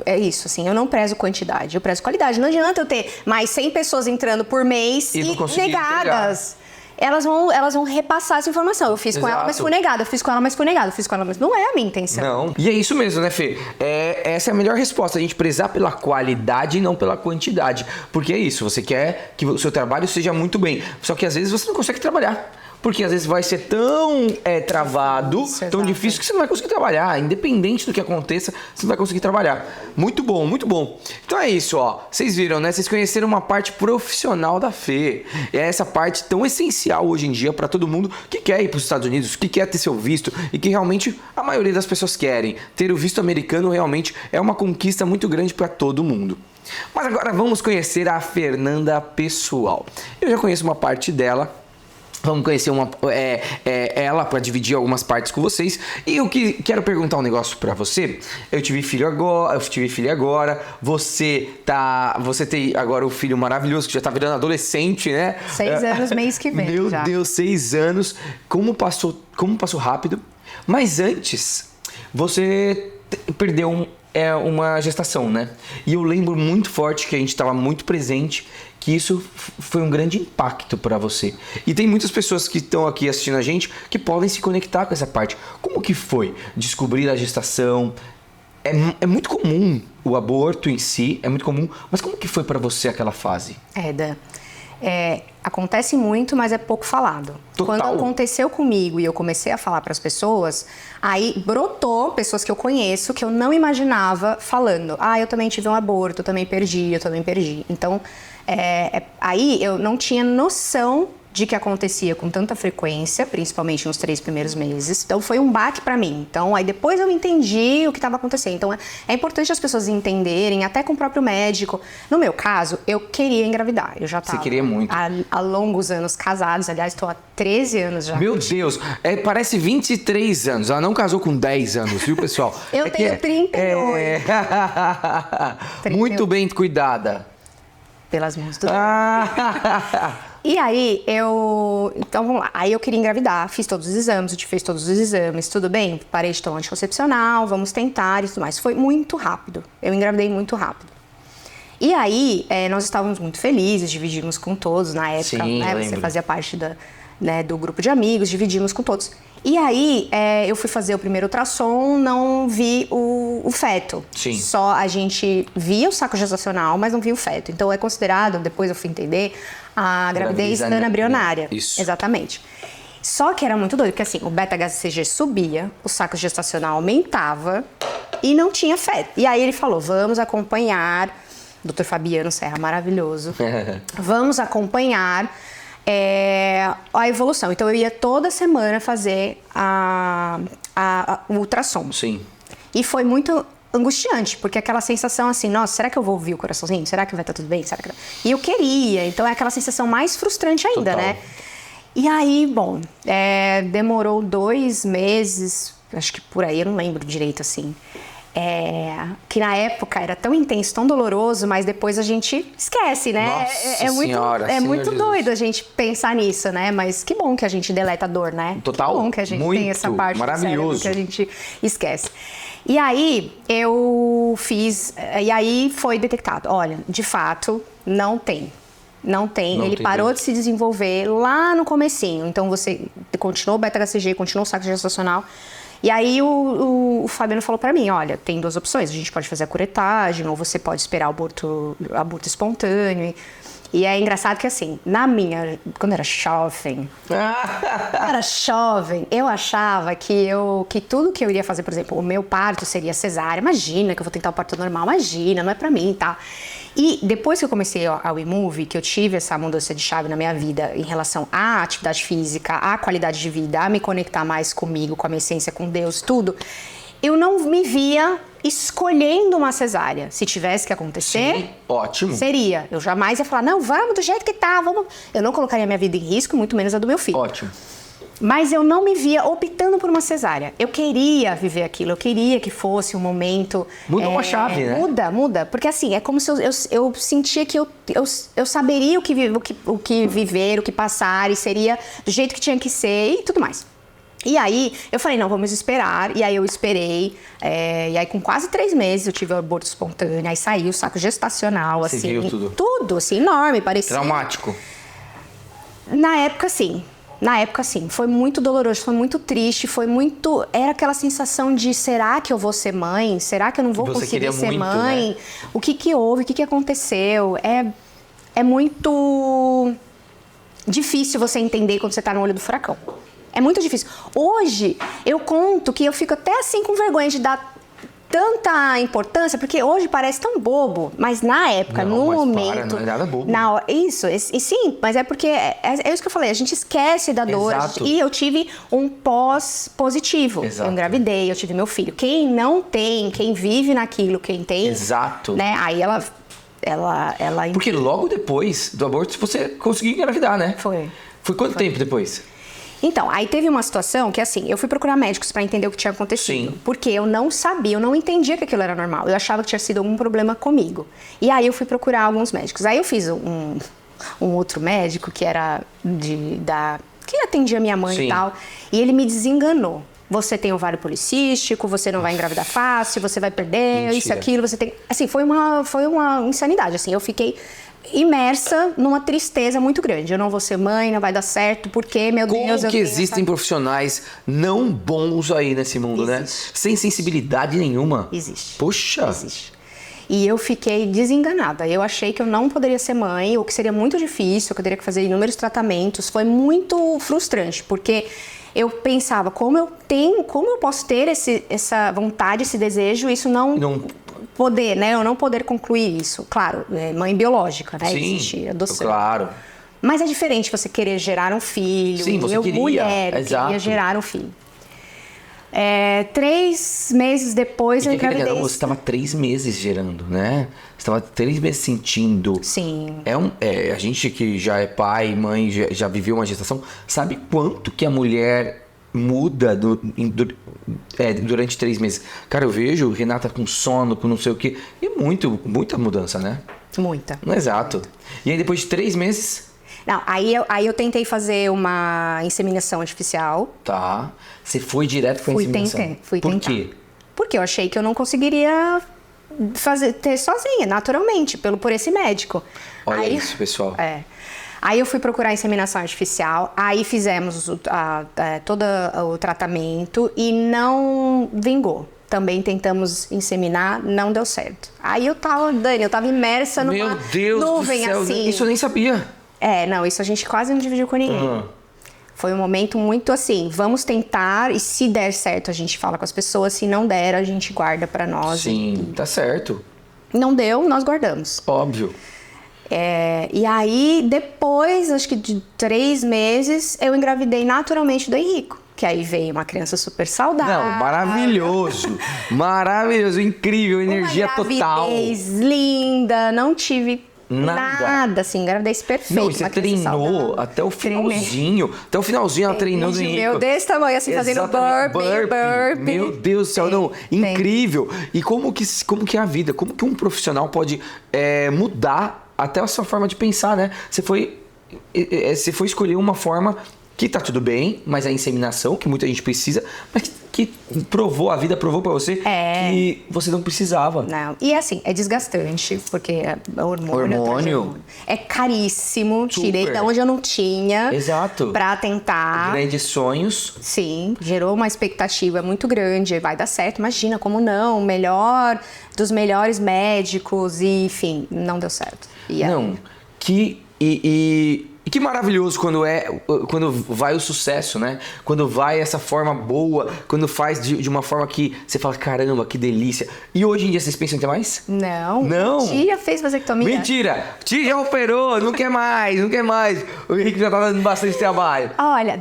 é isso, assim, eu não prezo quantidade, eu prezo qualidade. Não adianta eu ter mais 100 pessoas entrando por mês E não conseguir negadas. elas vão repassar essa informação. Eu fiz com ela, mas fui negada. Eu fiz com ela, mas fui negada. Eu fiz com ela, mas não é a minha intenção. Não. E é isso mesmo, né, Fê? Essa é a melhor resposta. A gente prezar pela qualidade e não pela quantidade. Porque é isso. Você quer que o seu trabalho seja muito bem. Só que às vezes você não consegue trabalhar. Porque às vezes vai ser tão travado, tão difícil que você não vai conseguir trabalhar. Independente do que aconteça, você não vai conseguir trabalhar. Muito bom, muito bom. Então é isso, ó. Vocês viram, né? Vocês conheceram uma parte profissional da Fê. É essa parte tão essencial hoje em dia para todo mundo que quer ir para os Estados Unidos, que quer ter seu visto e que realmente a maioria das pessoas querem. Ter o visto americano realmente é uma conquista muito grande para todo mundo. Mas agora vamos conhecer a Fernanda pessoal. Eu já conheço uma parte dela. Vamos conhecer ela para dividir algumas partes com vocês. E eu quero perguntar um negócio para você. Eu tive filha agora. Você tem agora um filho maravilhoso que já tá virando adolescente, né? 6 anos, mês que vem. Meu Deus, 6 anos. Como passou rápido. Mas antes, você perdeu uma gestação, né? E eu lembro muito forte que a gente estava muito presente, que isso foi um grande impacto para você. E tem muitas pessoas que estão aqui assistindo a gente que podem se conectar com essa parte. Como que foi descobrir a gestação? É muito comum o aborto em si, é muito comum, mas como que foi para você aquela fase? Acontece muito, mas é pouco falado. Total. Quando aconteceu comigo e eu comecei a falar para as pessoas, aí brotou pessoas que eu conheço que eu não imaginava falando. Eu também tive um aborto, eu também perdi. Então, aí eu não tinha noção de que acontecia com tanta frequência, principalmente nos 3 primeiros meses. Então foi um baque pra mim. Então aí depois eu entendi o que estava acontecendo. Então é importante as pessoas entenderem, até com o próprio médico. No meu caso, eu queria engravidar. Eu já estava Você queria muito. Há longos anos casados. Aliás, estou há 13 anos já. Meu Deus, parece 23 anos. Ela não casou com 10 anos, viu, pessoal? Eu tenho 38. Muito bem cuidada. Pelas mãos do Deus. E aí, então vamos lá. Aí eu queria engravidar, fiz todos os exames, a gente fez todos os exames, tudo bem? Parei de tomar anticoncepcional, vamos tentar e tudo mais. Foi muito rápido, eu engravidei muito rápido. E aí, nós estávamos muito felizes, dividimos com todos na época, sim, né? Você fazia parte do grupo de amigos, dividimos com todos. E aí, eu fui fazer o primeiro ultrassom, não vi o feto. Sim. Só a gente via o saco gestacional, mas não via o feto. Então é considerado, depois eu fui entender, a gravidez anaembrionária. Isso. Exatamente. Só que era muito doido, porque assim, o beta-HCG subia, o saco gestacional aumentava e não tinha feto. E aí ele falou, vamos acompanhar, Dr. Fabiano Serra, maravilhoso, vamos acompanhar a evolução. Então eu ia toda semana fazer o ultrassom. Sim. E foi muito angustiante, porque aquela sensação assim, nossa, será que eu vou ouvir o coraçãozinho? Será que vai estar tudo bem? E eu queria, então é aquela sensação mais frustrante ainda, Total. né? E aí, bom, demorou 2 meses, acho que por aí, eu não lembro direito assim. Que na época era tão intenso, tão doloroso, mas depois a gente esquece, né? Nossa Senhora, é Senhor muito Jesus. doido a gente pensar nisso, né? Mas que bom que a gente deleta a dor, né? Total. Que bom que a gente tem essa parte maravilhoso. do cérebro que a gente esquece. E aí eu fiz, e aí foi detectado, olha, de fato, não tem. Ele parou de se desenvolver lá no comecinho. Então você continuou o beta-HCG, continuou o saco gestacional. E aí o Fabiano falou pra mim, olha, tem 2 opções, a gente pode fazer a curetagem ou você pode esperar o aborto espontâneo. E é engraçado que assim, quando eu era jovem, eu achava que tudo que eu iria fazer, por exemplo, o meu parto seria cesárea, imagina que eu vou tentar o parto normal, imagina, não é pra mim e tal. E depois que eu comecei ao WeMove, que eu tive essa mudança de chave na minha vida em relação à atividade física, à qualidade de vida, a me conectar mais comigo, com a minha essência, com Deus, tudo, eu não me via escolhendo uma cesárea. Se tivesse que acontecer, Sim, ótimo. Seria. Eu jamais ia falar, não, vamos do jeito que tá, vamos. Eu não colocaria minha vida em risco, muito menos a do meu filho. Ótimo. Mas eu não me via optando por uma cesárea. Eu queria viver aquilo, eu queria que fosse um momento... Muda uma chave, né? Muda. Porque assim, é como se eu sentia que eu saberia o que viver, o que passar, e seria do jeito que tinha que ser e tudo mais. E aí, eu falei, não, vamos esperar. E aí eu esperei. E aí, com quase 3 meses, eu tive o aborto espontâneo. Aí saiu o saco gestacional, Você assim. viu tudo? Tudo, assim, enorme, parecia... Traumático. Na época, sim. Na época, sim. Foi muito doloroso, foi muito triste, foi muito... Era aquela sensação de, será que eu vou ser mãe? Será que eu não vou Você conseguir queria ser muito, mãe? né? O que que houve? O que que aconteceu? É muito difícil você entender quando você tá no olho do furacão. É muito difícil. Hoje, eu conto que eu fico até assim com vergonha de dar tanta importância, porque hoje parece tão bobo, mas na época, Não, no mas momento... não é nada bobo. Na hora, isso, e sim, mas é porque é isso que eu falei, a gente esquece da dor. Exato. E eu tive um pós-positivo. Exato. Eu engravidei, eu tive meu filho. Quem não tem, quem vive naquilo, quem tem... Exato. Né, aí ela Porque logo depois do aborto você conseguiu engravidar, né? Foi. Foi quanto tempo depois? Então, aí teve uma situação que, assim, eu fui procurar médicos pra entender o que tinha acontecido. Sim. Porque eu não sabia, eu não entendia que aquilo era normal. Eu achava que tinha sido algum problema comigo. E aí eu fui procurar alguns médicos. Aí eu fiz um outro médico que era que atendia minha mãe Sim. e tal. E ele me desenganou. Você tem ovário policístico, você não vai engravidar fácil, você vai perder, isso, Mentira. aquilo, você tem... Assim, foi uma insanidade, assim. Eu fiquei imersa numa tristeza muito grande. Eu não vou ser mãe, não vai dar certo, porque, meu Como Deus, eu que tenho existem essa... profissionais não bons aí nesse mundo, né? Existe. Sem sensibilidade nenhuma. Existe. Poxa. Existe. E eu fiquei desenganada. Eu achei que eu não poderia ser mãe, ou que seria muito difícil, que eu teria que fazer inúmeros tratamentos. Foi muito frustrante, porque eu pensava, como eu posso ter essa vontade, esse desejo, isso não poder, né? Eu não poder concluir isso. Claro, é mãe biológica, né? Sim, Existe adoção. claro. Mas é diferente você querer gerar um filho. Sim, você queria, mulher, eu exato. queria gerar um filho. 3 meses depois eu engravidei. Você estava 3 meses gerando, né? Você estava 3 meses sentindo. Sim. A gente que já é pai, mãe, já viveu uma gestação, sabe quanto que a mulher muda durante 3 meses. Cara, eu vejo Renata com sono, com não sei o quê. E muita mudança, né? Muita. Exato. E aí depois de 3 meses... Não, aí eu tentei fazer uma inseminação artificial. Tá. Você foi direto pra inseminação. Fui Por tentar. quê? Porque eu achei que eu não conseguiria ter sozinha, naturalmente, por esse médico. Olha isso, pessoal. Aí eu fui procurar inseminação artificial, aí fizemos todo o tratamento e não vingou. Também tentamos inseminar, não deu certo. Aí eu tava imersa numa Meu Deus nuvem do céu, assim. isso eu nem sabia. Não, isso a gente quase não dividiu com ninguém. Foi um momento muito assim, vamos tentar e se der certo a gente fala com as pessoas, se não der a gente guarda pra nós. Sim, tá certo. Não deu, nós guardamos. Óbvio. E aí, depois, acho que de 3 meses, eu engravidei naturalmente do Henrico. Que aí veio uma criança super saudável. Não, maravilhoso. Maravilhoso, incrível, energia total. Uma gravidez linda, não tive nada assim, gravidez perfeita. Não, e você treinou até o finalzinho. Até o finalzinho ela treinou do Henrico. Meu, desse tamanho, assim, fazendo burpee. Meu Deus do céu, não, incrível. E como que é a vida? Como que um profissional pode mudar até a sua forma de pensar, né? Você foi escolher uma forma que tá tudo bem, mas a inseminação, que muita gente precisa, mas que a vida provou pra você que você não precisava. Não, e assim, é desgastante, porque é hormônio. É caríssimo, Super. tirei da onde eu não tinha. Exato. Pra tentar. Grandes sonhos. Sim, gerou uma expectativa muito grande, vai dar certo, imagina, como não, melhor dos melhores médicos, e enfim, não deu certo. Não, E que maravilhoso quando vai o sucesso, né? Quando vai essa forma boa, quando faz de uma forma que você fala, caramba, que delícia. E hoje em dia vocês pensam em ter mais? Não. Tia fez vasectomia. Mentira! Tia já operou, não quer mais. O Henrique já tá dando bastante trabalho. Olha,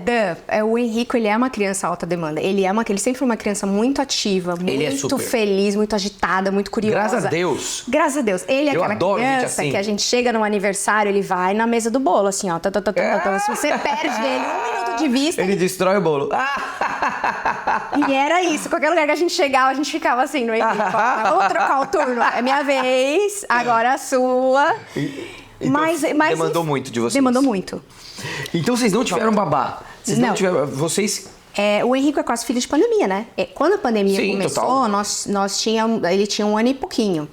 o Henrico, ele é uma criança alta demanda. Ele sempre foi uma criança muito ativa, muito feliz, muito agitada, muito curiosa. Graças a Deus. Graças a Deus. Ele é aquela criança assim. que a gente chega no aniversário, ele vai na mesa do bolo, assim, ó. Se você perde ele 1 minuto de vista... Ele destrói o bolo. E era isso. Qualquer lugar que a gente chegava, a gente ficava assim, no Henrique. Vamos trocar o turno. É minha vez, agora é a sua. Mas demandou muito de vocês. Demandou muito. Então vocês não tiveram babá? Vocês não tiveram... Vocês... O Henrico é quase filho de pandemia, né? Quando a pandemia começou, ele tinha 1 ano e pouquinho.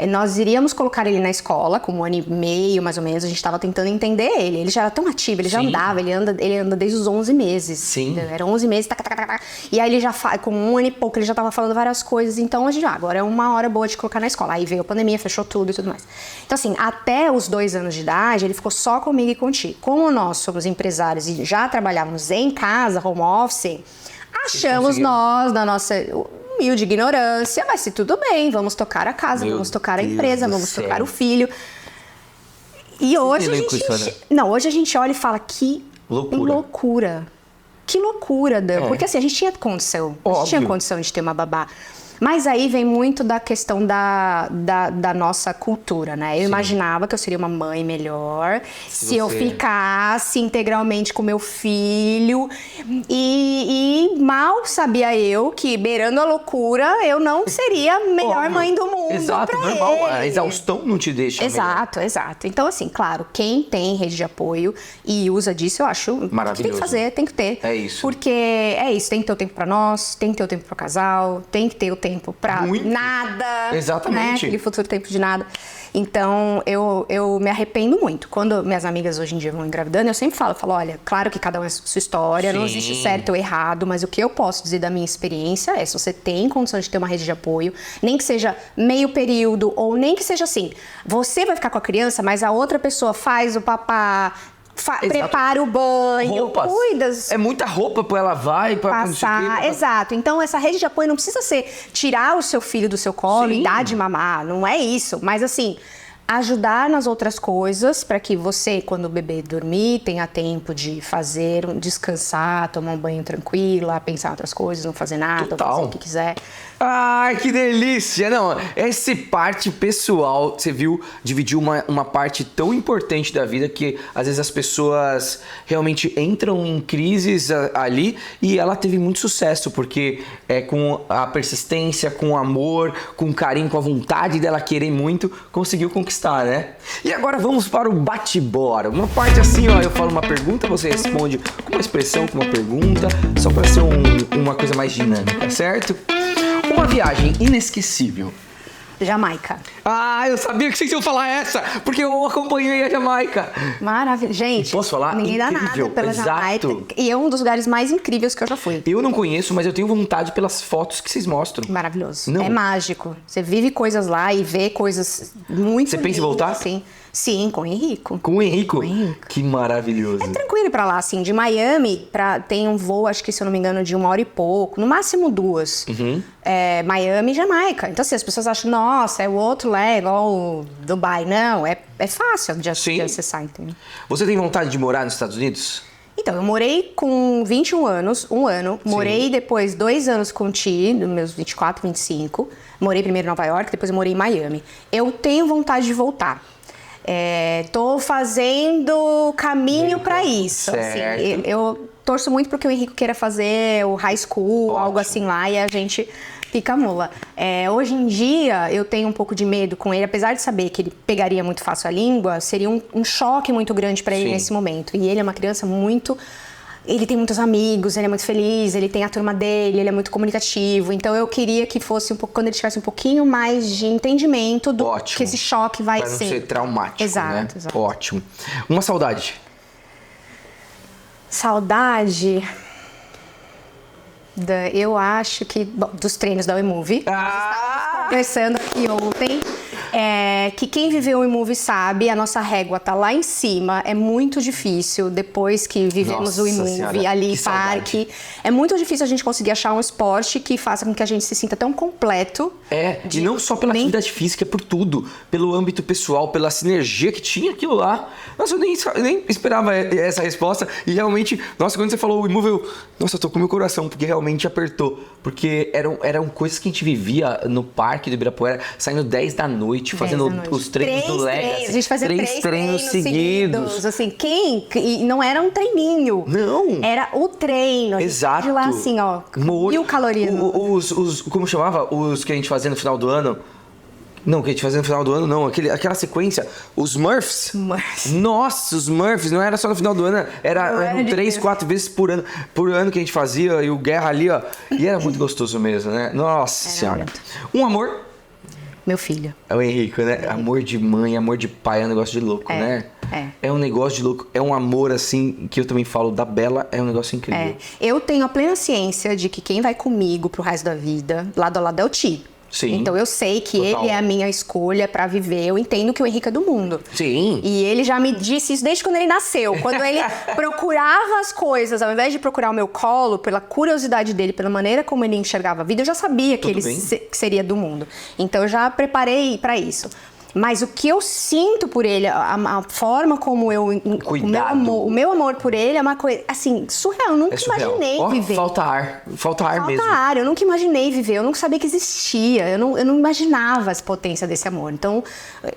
Nós iríamos colocar ele na escola, com 1 ano e meio, mais ou menos, a gente estava tentando entender ele. Ele já era tão ativo, ele já Sim. andava, ele anda desde os 11 meses. Sim. Era 11 meses, e aí ele já, com 1 ano e pouco, ele já estava falando várias coisas, então a gente, agora é uma hora boa de colocar na escola. Aí veio a pandemia, fechou tudo e tudo mais. Então assim, até os 2 anos de idade, ele ficou só comigo e contigo. Como nós somos empresários e já trabalhávamos em casa, home office, achamos nós, na nossa humilde ignorância, mas se tudo bem, vamos tocar a casa, vamos tocar a empresa, vamos tocar o filho. E hoje hoje a gente olha e fala, que loucura. Que loucura, Dan. Porque assim, a gente tinha condição. A gente tinha condição de ter uma babá. Mas aí vem muito da questão da nossa cultura, né? Eu imaginava que eu seria uma mãe melhor se eu ficasse integralmente com meu filho. E mal sabia eu que, beirando a loucura, eu não seria a melhor mãe do mundo. Exato, normal. Ele. A exaustão não te deixa. Exato. Então, assim, claro, quem tem rede de apoio e usa disso, eu acho maravilhoso. que tem que fazer, tem que ter. É isso. Porque é isso, tem que ter o tempo pra nós, tem que ter o tempo pro casal, tem que ter o tempo pra nada. Exatamente. Né? Aquele futuro tempo de nada. Então, eu me arrependo muito. Quando minhas amigas hoje em dia vão engravidando, eu sempre falo, olha, claro que cada um é sua história, não existe certo ou errado, mas o que eu posso dizer da minha experiência é, se você tem condição de ter uma rede de apoio, nem que seja meio período, ou nem que seja assim, você vai ficar com a criança, mas a outra pessoa faz o papá, prepara o banho, roupas. Cuida. É muita roupa pra ela vai pra passar. Exato. Então, essa rede de apoio não precisa ser tirar o seu filho do seu colo e dar de mamar. Não é isso. Mas, assim, ajudar nas outras coisas para que você, quando o bebê dormir, tenha tempo de descansar, tomar um banho tranquila, pensar em outras coisas, não fazer nada, fazer o que quiser. Ai, que delícia! Não, essa parte pessoal, você viu, dividiu uma parte tão importante da vida que às vezes as pessoas realmente entram em crises ali, e ela teve muito sucesso, porque com a persistência, com o amor, com o carinho, com a vontade dela querer muito, conseguiu conquistar, né? E agora vamos para o bate-bora. Uma parte assim, ó, eu falo uma pergunta, você responde com uma expressão, com uma pergunta, só para ser uma coisa mais dinâmica, certo? Uma viagem inesquecível. Jamaica. Ah, eu sabia que vocês iam falar essa, porque eu acompanhei a Jamaica. Maravilha. Gente, posso falar? Ninguém dá nada pela Jamaica. E é um dos lugares mais incríveis que eu já fui. Eu não conheço, mas eu tenho vontade pelas fotos que vocês mostram. Maravilhoso. Não. É mágico. Você vive coisas lá e vê coisas muito Você pensa em voltar? Sim, com o Henrico. Com o Henrico? Que maravilhoso. É tranquilo ir pra lá, assim. De Miami, tem um voo, acho que se eu não me engano, de 1 hora e pouco. No máximo 2. Miami e Jamaica. Então, assim, as pessoas acham, nossa, é o outro lá, igual o Dubai. Não, é fácil de acessar, entendeu? Você tem vontade de morar nos Estados Unidos? Então, eu morei com 21 anos, 1 ano. Morei depois 2 anos com o Ti, nos meus 24, 25. Morei primeiro em Nova York, depois eu morei em Miami. Eu tenho vontade de voltar. Tô fazendo caminho para isso. Assim, eu torço muito porque o Henrico queira fazer o high school, algo assim lá, e a gente fica mula. Hoje em dia, eu tenho um pouco de medo com ele, apesar de saber que ele pegaria muito fácil a língua, seria um choque muito grande para ele nesse momento. E ele é uma criança muito... Ele tem muitos amigos, ele é muito feliz, ele tem a turma dele, ele é muito comunicativo. Então eu queria que fosse um pouco, quando ele tivesse um pouquinho mais de entendimento do que esse choque vai ser. Pra não ser traumático, exato. Ótimo. Uma saudade. Saudade... eu acho que... Bom, dos treinos da eMovie. Conversando aqui ontem. Que quem viveu o eMovie sabe, a nossa régua tá lá em cima, é muito difícil, depois que vivemos o eMovie ali, parque, é muito difícil a gente conseguir achar um esporte que faça com que a gente se sinta tão completo. E não só pela atividade física, é por tudo, pelo âmbito pessoal, pela sinergia que tinha aquilo lá. Nossa, eu nem esperava essa resposta, e realmente, nossa, quando você falou o eMovie, nossa, eu tô com meu coração, porque realmente apertou, porque eram coisas que a gente vivia no parque do Ibirapuera, saindo 10 da noite, fazendo os treinos do Legacy. A gente fazia 3 treinos seguidos. Assim, e não era um treininho. Não. Era o treino. Exato. De lá assim, ó, 1000 calorias. Como chamava? Os que a gente fazia no final do ano? Não, que a gente fazia no final do ano, não. Aquela sequência. Os Smurfs. Nossa, os Smurfs. Não era só no final do ano. Eram 3, 4 vezes por ano que a gente fazia. E o Guerra ali, ó. E era muito gostoso mesmo, né? Nossa Senhora. Um amor. Meu filho. É o Henrico, né? Amor de mãe, amor de pai é um negócio de louco, né? É um negócio de louco. É um amor, assim, que eu também falo da Bela, é um negócio incrível. Eu tenho a plena ciência de que quem vai comigo pro resto da vida, lado a lado, é o Ti. Sim. Então eu sei que Total. ele é a minha escolha pra viver. Eu entendo que o Henrique é do mundo. Sim. E ele já me disse isso desde quando ele nasceu. Quando ele procurava as coisas, ao invés de procurar o meu colo, pela curiosidade dele, pela maneira como ele enxergava a vida, eu já sabia que Tudo ele bem. que seria do mundo. Então eu já preparei pra isso. Mas o que eu sinto por ele, a forma como Cuidado. o meu amor por ele é uma coisa, assim, surreal. Eu nunca É surreal. imaginei Ó, viver. falta ar Falta mesmo. ar, eu nunca imaginei viver, eu nunca sabia que existia, eu não imaginava a potência desse amor. Então,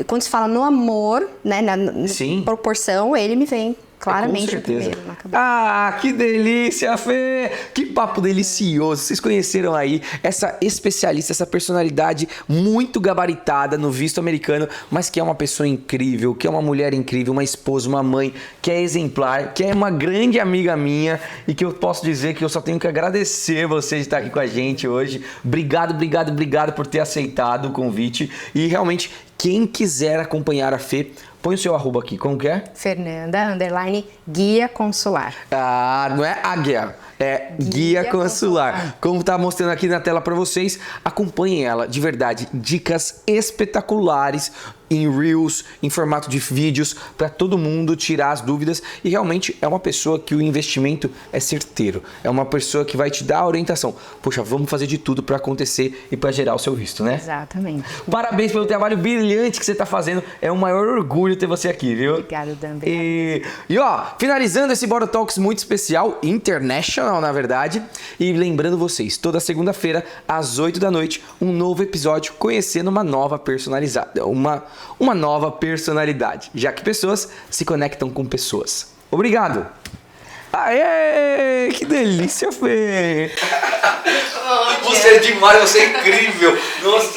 quando se fala no amor, né, na Sim. proporção, ele me vem claramente Com o certeza. primeiro na cabeça. Ah, que delícia, Fê! Que papo delicioso! Vocês conheceram aí essa especialista, essa personalidade muito gabaritada no visto americano, mas que é uma pessoa incrível, que é uma mulher incrível, uma esposa, uma mãe, que é exemplar, que é uma grande amiga minha e que eu posso dizer que eu só tenho que agradecer você de estar aqui com a gente hoje. Obrigado, obrigado, obrigado por ter aceitado o convite e realmente quem quiser acompanhar a Fê, põe o seu arroba aqui, como que é? Fernanda, _guia consular. Ah, não é águia, é guia consular. Como tá mostrando aqui na tela para vocês, acompanhem ela, de verdade, dicas espetaculares em Reels, em formato de vídeos, para todo mundo tirar as dúvidas. E realmente é uma pessoa que o investimento é certeiro. É uma pessoa que vai te dar a orientação. Poxa, vamos fazer de tudo para acontecer e para gerar o seu visto, né? Exatamente. Parabéns pelo trabalho brilhante que você tá fazendo. É um maior orgulho ter você aqui, viu? Obrigada, Dan. E ó, finalizando esse Bora Talks muito especial, international na verdade, e lembrando vocês, toda segunda-feira às 8 da noite, um novo episódio conhecendo uma nova personalizada, uma nova personalidade, já que pessoas se conectam com pessoas. Obrigado! Aê! Que delícia, Fê! Você é demais, você é incrível! Nossa!